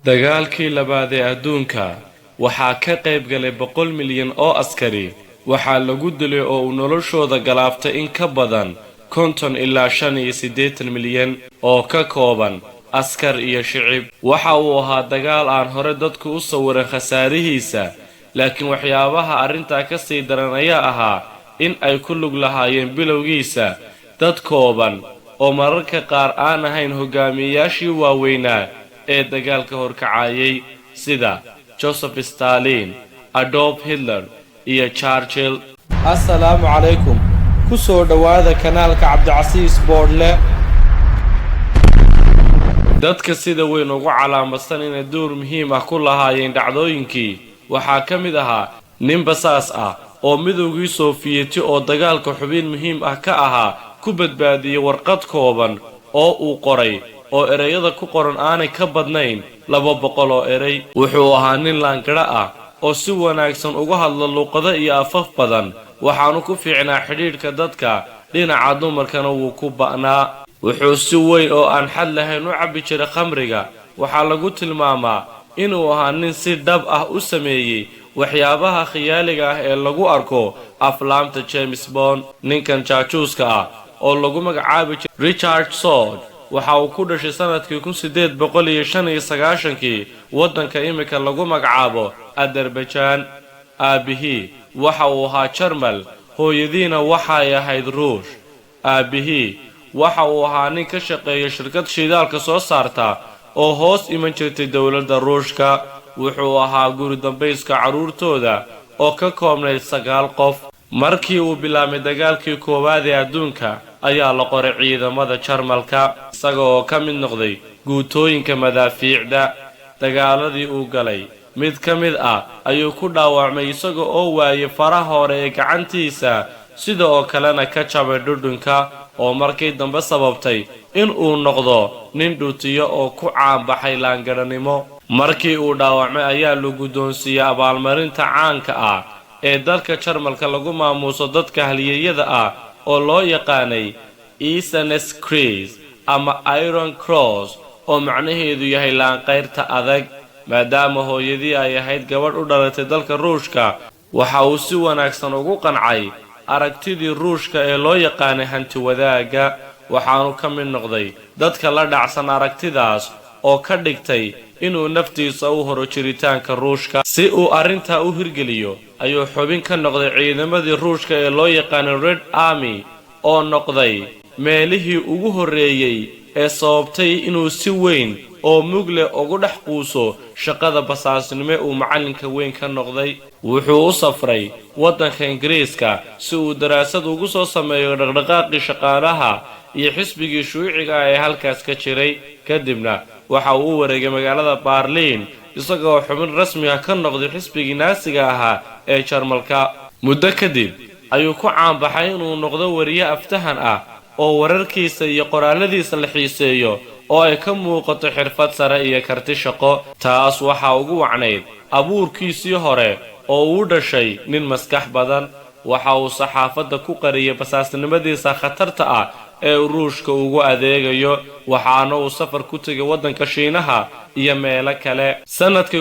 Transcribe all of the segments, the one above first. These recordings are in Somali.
dagaalkii labaad ee adduunka waxaa ka qayb galay 100 milyan oo askari waxaa lagu dilay oo uu noloshooda galaaftay in ka badan 50 ilaa 85 milyan oo ka kooban askar iyo shicib. waxa uu ahaa dagaal aan hore dadku u sawiran khasaarihiisa, laakiin waxyaabaha arrintaa ka sii daran ayaa ahaa in ay ku lug lahaayeen bilowgiisa dad kooban oo mararka qaar aan ahayn hogaamiyayaashii waaweynaa ee dagaalka horkacayay sida Joseph Stalin, Adolf Hitler iyo Churchill. Assalaamu calaykum, ku soo dhawaada kanaalka Cabdicasiis Boodle. dadka sida weyn ugu calaamadsan inay door muhiim ah ku lahaayeen dhacdooyinkii waxaa ka mid ahaa nin basaas ah oo midowgii Sofiyeeti oo dagaalka xubin muhiim ah ka ahaa ku badbaadiyay warqad kooban oo uu qoray oo ereyada ku qoran aanay ka badnayn 200 oo erey. wuxuu ahaa nin laangara ah oo si wanaagsan uga hadla luqado iyo afaf badan, waxaanu ku fiicnaa xidhiidhka dadka, dhinaca dumarkana wuu ku ba'naa. wuxuu si weyn oo aan xad lahayn u cabbi jiray khamriga. waxaa lagu tilmaamaa inuu ahaa nin si dhab ah u sameeyay waxyaabaha khiyaaliga ah ee lagu arko aflaamta James Bond. ninkan jaajuuska ah oo lagu magacaabi jiray Richard Sword waxa uu ku dhashay sanadkii 1895 waddanka imika lagu magacaabo Azerbaijan. aabihii waxa uu ahaa Jarmal, hooyadiina waxay ahayd Ruush. aabihii waxa uu ahaa nin ka shaqeeya shirkad shidaalka soo saarta oo hoos iman jirtay dowladda Ruushka. wuxuu ahaa guri dambayska caruurtooda oo ka koobnayd 9 qof. markii uu bilaabay dagaalkii koowaad ee adduunka ayaa la qoray ciidamada Jarmalka, isaga oo ka mid noqday guutooyinka madaafiicda. dagaaladii uu galay mid ka mid ah ayuu ku dhaawacmay isaga oo waayay faraha hore ee gacantiisa, sida oo kalena ka jabay dhudhunka oo markii dambe sababtay in uu noqdo nin dhutiyo oo ku caanbaxay laangaranimo. markii uu dhaawacmay ayaa lagu guddoonsiiyay abaalmarinta caanka ah ee dalka Jarmalka lagu maamuuso dadka halyeeyada ah oo loo yaqaanay Eisenerskreuz ama Iron Cross, oo macnaheedu yahay laanqayrta adag. maadaama hooyadii ay ahayd gabadh u dhalatay dalka Ruushka, waxa uu si wanaagsan ugu qancay aragtidii Ruushka ee loo yaqaanay hanti wadaagga, waxaanu ka mid noqday dadka la dhacsan aragtidaas oo ka dhigtay inuu naftiisa u horo jiritaanka Ruushka. si uu arrintaa u hirgeliyo ayuu xubin ka noqday ciidamadii Ruushka ee loo yaqaanay Red Army, oo noqday meelihii ugu horreeyay ee sababtay inuu si weyn oo mugle ugu dhex quuso shaqada basaasnimo uu macalinka weyn ka noqday. wuxuu u safray waddanka Ingiriiska si uu daraasad ugu soo sameeyo dhaqdhaqaaqii shaqaalaha iyo xisbigii shuuciga ee halkaas ka jiray. kadibna waxa uu u wareegay magaalada Berlin isagoo xubin rasmi ah ka noqday xisbigii naasiga ahaa ee Jarmalka. muddo kadib ayuu ku caanbaxay inuu noqdo wariye aftahan ah oo wararkiisa iyo qoraaladiisa la xiiseeyo oo ay ka muuqato xirfad sare iyo karti shaqo. taas waxa ugu wacnayd abuurkiisii hore oo uu dhashay nin maskax badan. waxa uu saxaafadda ku qariyay basaasnimadiisa khatarta ah ee Ruushka ugu adeegayo, waxaana uu safar ku tagay waddanka Shiinaha iyo meelo kale. sanadkii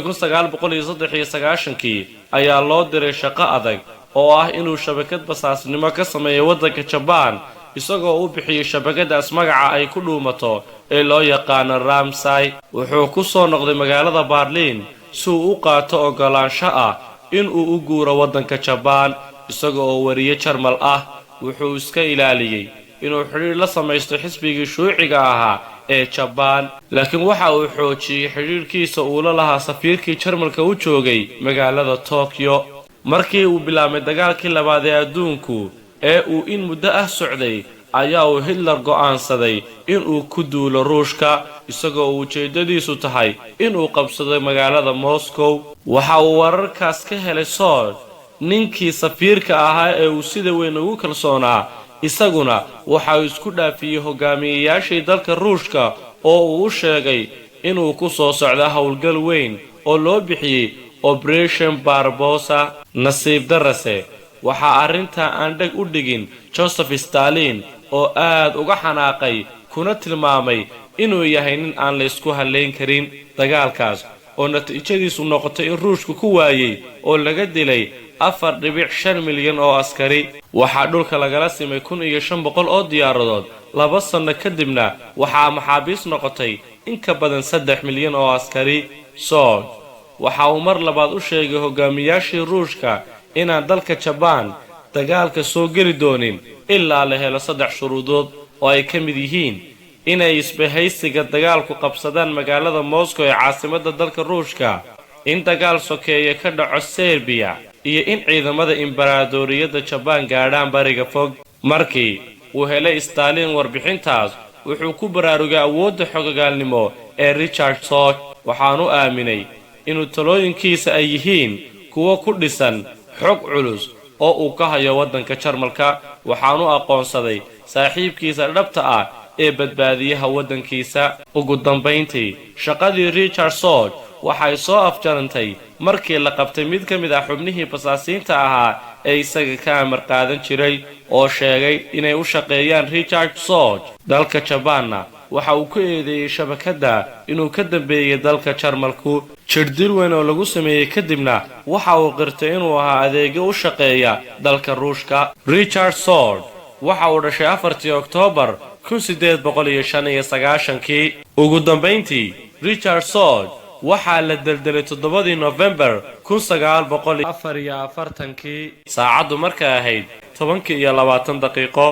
1993 ayaa loo diray shaqo adag oo ah inuu shabakad basaasnimo ka sameeyo waddanka Japan, isagoo u bixiyay shabakadaas magaca ay ku dhuumato ee loo yaqaano Ramsay. wuxuu ku soo noqday magaalada Berlin si uu u qaato ogolaansho ah in uu u guuro waddanka Japan. isaga oo wariye Jarmal ah wuxuu iska ilaaliyay inuu xiriir la samaysto xisbigii shuuciga ahaa ee Japan, laakiin waxa uu xoojiyay xiriirkiisa uu la lahaa safiirkii Jarmalka u joogay magaalada Tokyo. markii uu bilaabay dagaalkii labaad ee adduunku ee uu in muddo ah socday ayaa uu Hitler go'aansaday in uu ku duulo Ruushka, isagoo ujeedadiisu tahay in uu qabsado magaalada Moscow. waxa uu wararkaas ka helay Sword, ninkii safiirka ahaa ee uu sida weyn ugu kalsoonaa. isaguna waxa uu isku dhaafiyay hogaamiyayaashii dalka Ruushka oo uu u sheegay inuu ku soo socdo howlgal weyn oo loo bixiyay Operation Barbarossa. nasiib darase waxa arrintaa aan dhag u dhigin Joseph Stalin oo aad uga xanaaqay kuna tilmaamay inuu yahay nin aan la isku haleyn karin. dagaalkaas oo natiijadiisu noqotay in ruushku ku waayay oo laga dilay 4.5 milyan oo askari. waxaa dhulka lagala simay 1500 oo diyaaradood. 2 sano kadibna waxaa maxaabiis noqotay in ka badan 3 milyan oo askari. Sood waxa uu mar labaad u sheegay hogaamiyaashii ruushka inaan dalka Japan dagaalka soo geli doonin ilaa la helo 3 shuruudood oo ay ka mid yihiin inay isbahaysiga dagaalku qabsadaan magaalada Moscow ee caasimadda dalka Ruushka, in dagaal sokeeye ka dhaco Serbia, iyo in ciidamada imbaradoriyadda Japan gaadhaan bariga fog. markii uu helay Stalin warbixintaas wuxuu ku baraarugay awoodda xogogaalnimo ee Richard Soch, waxaanu aaminay inuu talooyinkiisa ay yihiin kuwo ku dhisan xog culus oo uu ka hayo waddanka Jarmalka. waxaanu aqoonsaday saaxiibkiisa dhabta ah ee badbaadiyaha waddankiisa. ugu dambayntii shaqadii Richard Soch waxay soo afjarantay markii la qabtay mid ka mid ah xubnihii basaasiinta ahaa ee isaga ka amar qaadan jiray oo sheegay inay u shaqeeyaan Richard Soch. dalka Japanna waxa uu ku eedeeyay shabakadda inuu ka dambeeyay dalka Jarmalku. jirdil weyn oo lagu sameeyay kadibna waxa uu qirtay inuu ahaa adeega u shaqeeya dalka Ruushka. Richard Soch waxa uu dhashay 4 Oktoobar 1895. ugu dambayntii Richard Soch waxaa la deldelay 7 November 1944 saacadu markay ahayd 10:20 daqiiqo.